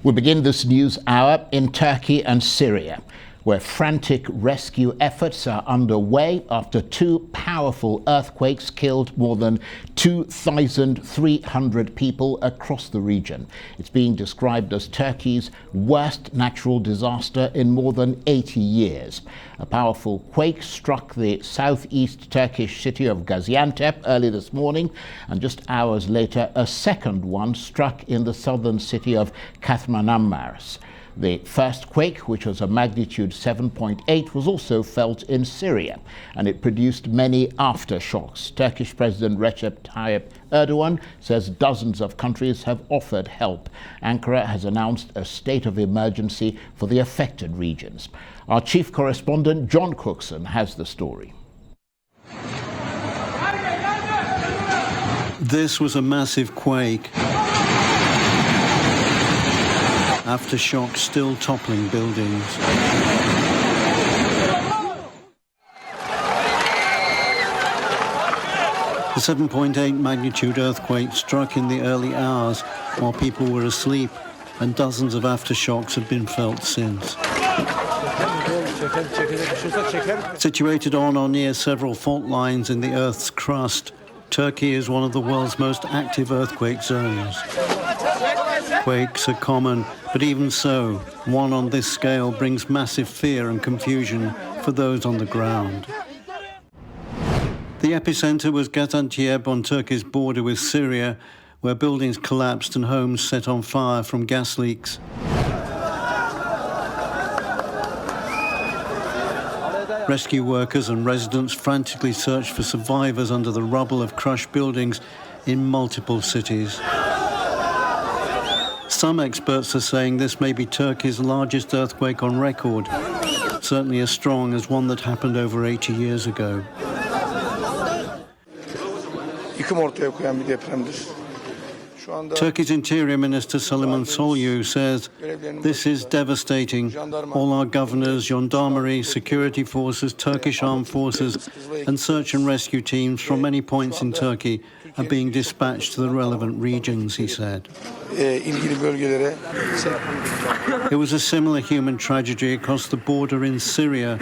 We begin this news hour in Turkey and Syria, where frantic rescue efforts are underway after two powerful earthquakes killed more than 2,300 people across the region. It's being described as Turkey's worst natural disaster in more than 80 years. A powerful quake struck the southeast Turkish city of Gaziantep early this morning, and just hours later a second one struck in the southern city of Kahramanmaraş. The first quake, which was a magnitude 7.8, was also felt in Syria, and it produced many aftershocks. Turkish President Recep Tayyip Erdogan says dozens of countries have offered help. Ankara has announced a state of emergency for the affected regions. Our chief correspondent, John Cookson, has the story. This was a massive quake. Aftershocks still toppling buildings. The 7.8 magnitude earthquake struck in the early hours while people were asleep, and dozens of aftershocks have been felt since. Situated on or near several fault lines in the Earth's crust, Turkey is one of the world's most active earthquake zones. Quakes are common, but even so, one on this scale brings massive fear and confusion for those on the ground. The epicenter was Gaziantep on Turkey's border with Syria, where buildings collapsed and homes set on fire from gas leaks. Rescue workers and residents frantically searched for survivors under the rubble of crushed buildings in multiple cities. Some experts are saying this may be Turkey's largest earthquake on record, certainly as strong as one that happened over 80 years ago. Turkey's Interior Minister Süleyman Soylu says this is devastating. All our governors, gendarmerie, security forces, Turkish armed forces and search and rescue teams from many points in Turkey are being dispatched to the relevant regions, he said. It was a similar human tragedy across the border in Syria.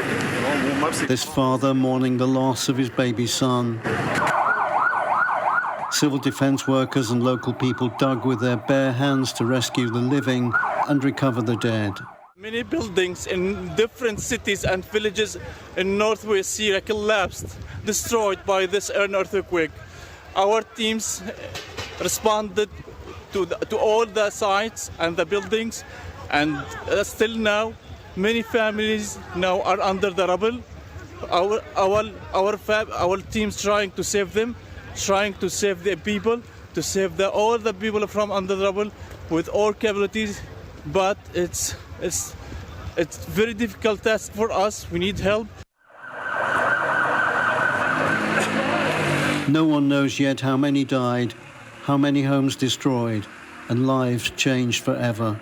This father mourning the loss of his baby son. Civil defense workers and local people dug with their bare hands to rescue the living and recover the dead. Many buildings in different cities and villages in northwest Syria collapsed, destroyed by this earthquake. Our teams responded to all the sites and the buildings, and still now many families now are under the rubble. Our teams trying to save them, trying to save the people, to save all the people from under the rubble with all capabilities, but it's very difficult task for us. We need help. No one knows yet how many died, how many homes destroyed, and lives changed forever.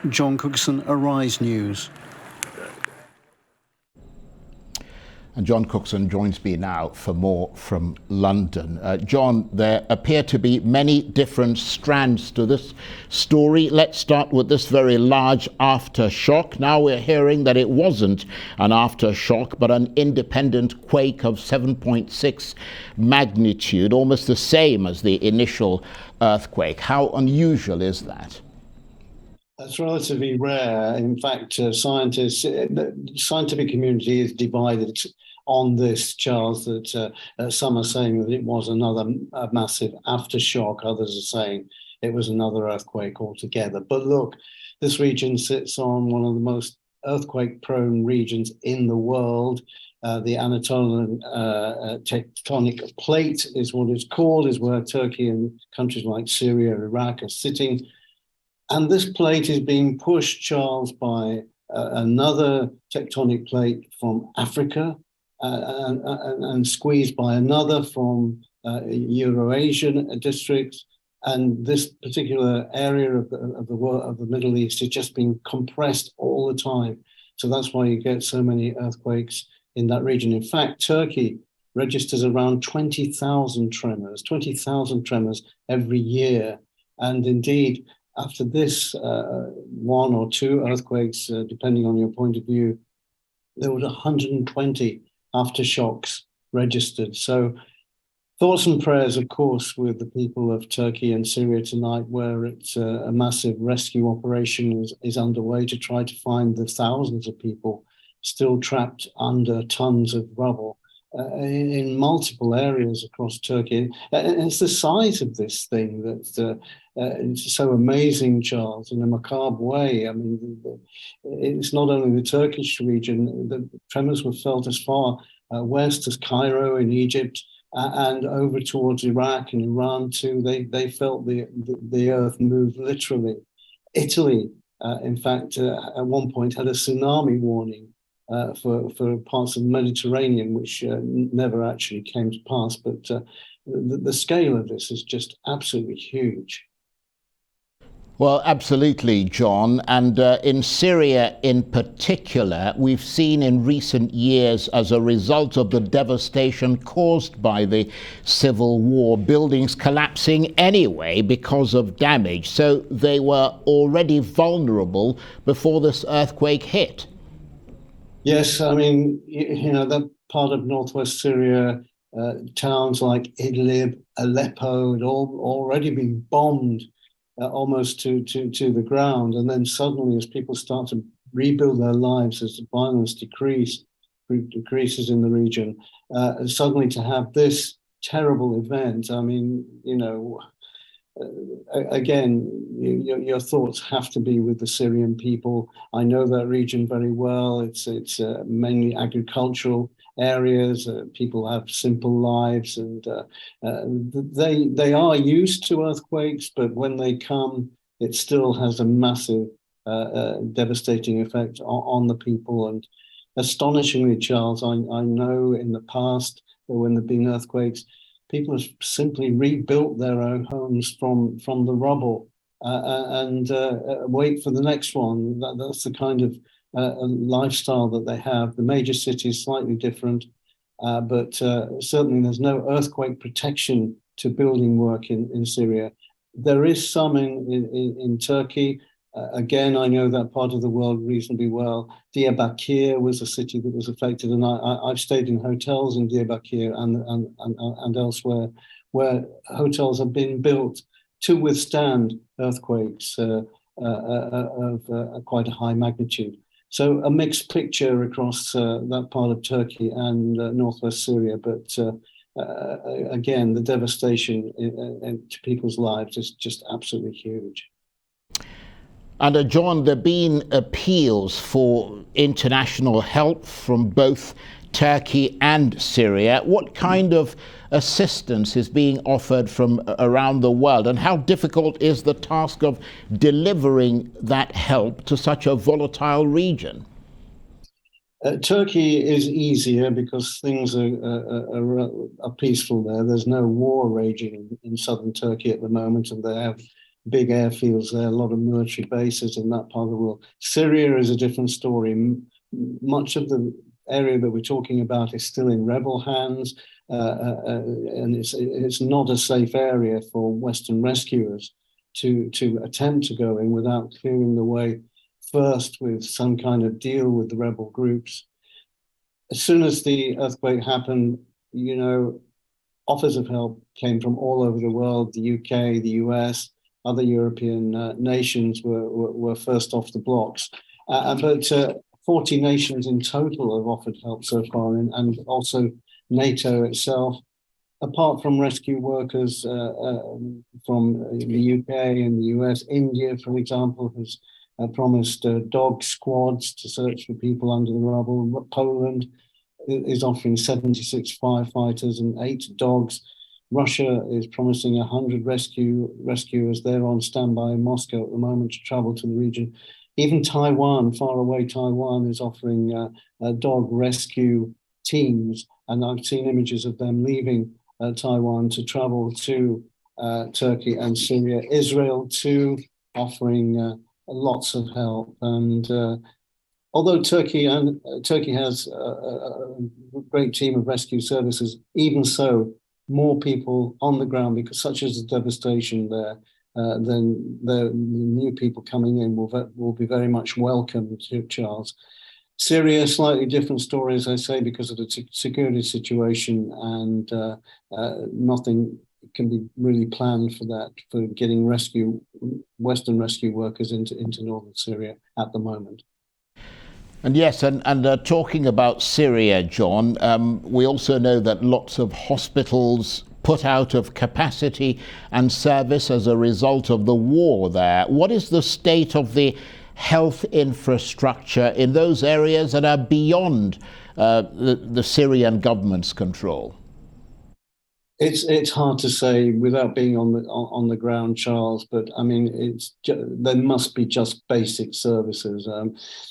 John Cookson, Arise News. And John Cookson joins me now for more from London. John, there appear to be many different strands to this story. Let's start with this very large aftershock. Now we're hearing that it wasn't an aftershock, but an independent quake of 7.6 magnitude, almost the same as the initial earthquake. How unusual is that? That's relatively rare. In fact, the scientific community is divided on this, Charles, that some are saying that it was another massive aftershock. Others are saying it was another earthquake altogether. But look, this region sits on one of the most earthquake-prone regions in the world. The Anatolian tectonic plate is what it's called, is where Turkey and countries like Syria, Iraq are sitting. And this plate is being pushed, Charles, by another tectonic plate from Africa and squeezed by another from Eurasian districts. And this particular area of the world, of the Middle East, is just being compressed all the time. So that's why you get so many earthquakes in that region. In fact, Turkey registers around 20,000 tremors every year. And indeed, after this one or two earthquakes, depending on your point of view, there was 120 aftershocks registered. So thoughts and prayers, of course, with the people of Turkey and Syria tonight, where it's a massive rescue operation is underway to try to find the thousands of people still trapped under tons of rubble in multiple areas across Turkey. And it's the size of this thing that it's so amazing, Charles, in a macabre way. I mean, it's not only the Turkish region, the tremors were felt as far west as Cairo in Egypt, and over towards Iraq and Iran too. They felt the earth move literally. Italy, in fact, at one point had a tsunami warning for parts of the Mediterranean, which never actually came to pass. But the scale of this is just absolutely huge. Well, absolutely, John. And in Syria in particular, we've seen in recent years, as a result of the devastation caused by the civil war, buildings collapsing anyway because of damage. So they were already vulnerable before this earthquake hit. Yes, I mean, that part of northwest Syria, towns like Idlib, Aleppo, had all already been bombed almost to the ground. And then suddenly, as people start to rebuild their lives, as the violence decreases in the region, suddenly to have this terrible event, I mean, again, your thoughts have to be with the Syrian people. I know that region very well. It's mainly agricultural areas. People have simple lives, and they are used to earthquakes. But when they come, it still has a massive, devastating effect on the people. And astonishingly, Charles, I know in the past when there've been earthquakes, people have simply rebuilt their own homes from the rubble and wait for the next one. That's the kind of lifestyle that they have. The major cities slightly different, but certainly there's no earthquake protection to building work in Syria. There is some in Turkey. Again, I know that part of the world reasonably well. Diyarbakir was a city that was affected, and I've stayed in hotels in Diyarbakir and elsewhere, where hotels have been built to withstand earthquakes of quite a high magnitude. So a mixed picture across that part of Turkey and northwest Syria, but again, the devastation to people's lives is just absolutely huge. And John, there have been appeals for international help from both Turkey and Syria. What kind of assistance is being offered from around the world, and how difficult is the task of delivering that help to such a volatile region? Turkey is easier because things are peaceful there. There's no war raging in southern Turkey at the moment, and they have big airfields there, a lot of military bases in that part of the world. Syria is a different story. Much of the area that we're talking about is still in rebel hands, and it's not a safe area for Western rescuers to attempt to go in without clearing the way first with some kind of deal with the rebel groups. As soon as the earthquake happened, offers of help came from all over the world. The UK, the US, other European nations were first off the blocks. But 40 nations in total have offered help so far, and also NATO itself. Apart from rescue workers from the UK and the US, India, for example, has promised dog squads to search for people under the rubble. Poland is offering 76 firefighters and 8 dogs. Russia is promising 100 rescuers. They're on standby in Moscow at the moment to travel to the region. Even Taiwan, far away Taiwan, is offering dog rescue teams. And I've seen images of them leaving Taiwan to travel to Turkey and Syria. Israel, too, offering lots of help. And although Turkey has a great team of rescue services, even so, more people on the ground, because such is the devastation there, then the new people coming in will be very much welcome to Charles. Syria, slightly different story, as I say, because of the security situation, and nothing can be really planned for that, for getting Western rescue workers into northern Syria at the moment. And yes, and talking about Syria, John, we also know that lots of hospitals put out of capacity and service as a result of the war there. What is the state of the health infrastructure in those areas that are beyond the Syrian government's control? It's hard to say without being on the ground, Charles. But I mean, there must be just basic services.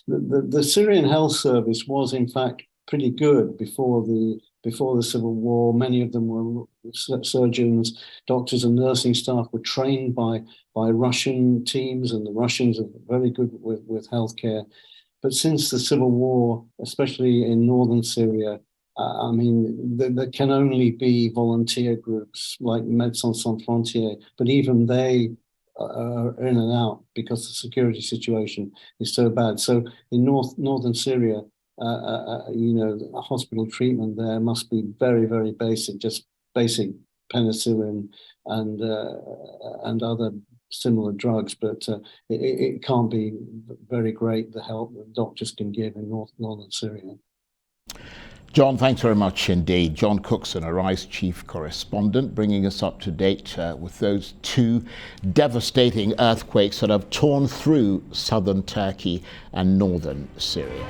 The Syrian health service was, in fact, pretty good before the civil war. Many of them were surgeons, doctors, and nursing staff were trained by Russian teams, and the Russians are very good with healthcare. But since the civil war, especially in northern Syria, I mean, there can only be volunteer groups like Médecins Sans Frontières, but even they are in and out because the security situation is so bad. So in northern Syria, hospital treatment there must be very, very basic, just basic penicillin and other similar drugs, but it can't be very great, the help that doctors can give in northern Syria. John, thanks very much indeed. John Cookson, Arise chief correspondent, bringing us up to date with those two devastating earthquakes that have torn through southern Turkey and northern Syria.